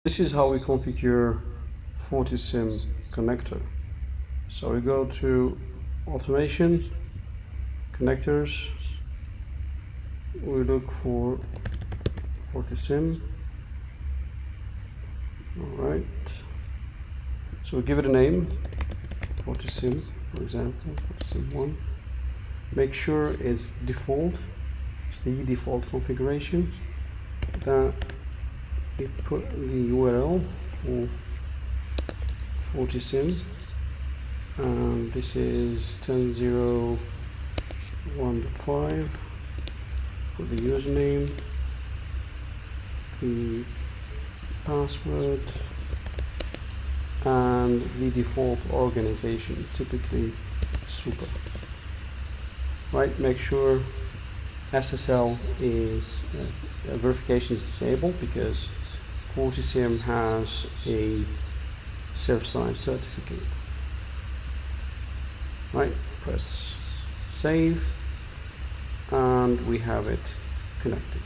This is how we configure FortiSIEM connector. So we go to automation, connectors, we look for FortiSIEM. Alright, so we give it a name, FortiSIEM, for example, FortiSIEM 1. Make sure it's default, it's the default configuration. Then we put the URL for FortiSIEM, and this is 10.0.1.5. Put the username, the password, and the default organization, typically super. Right, make sure SSL is verification is disabled, because FortiSIEM has a self-signed certificate. Right, press save, and we have it connected.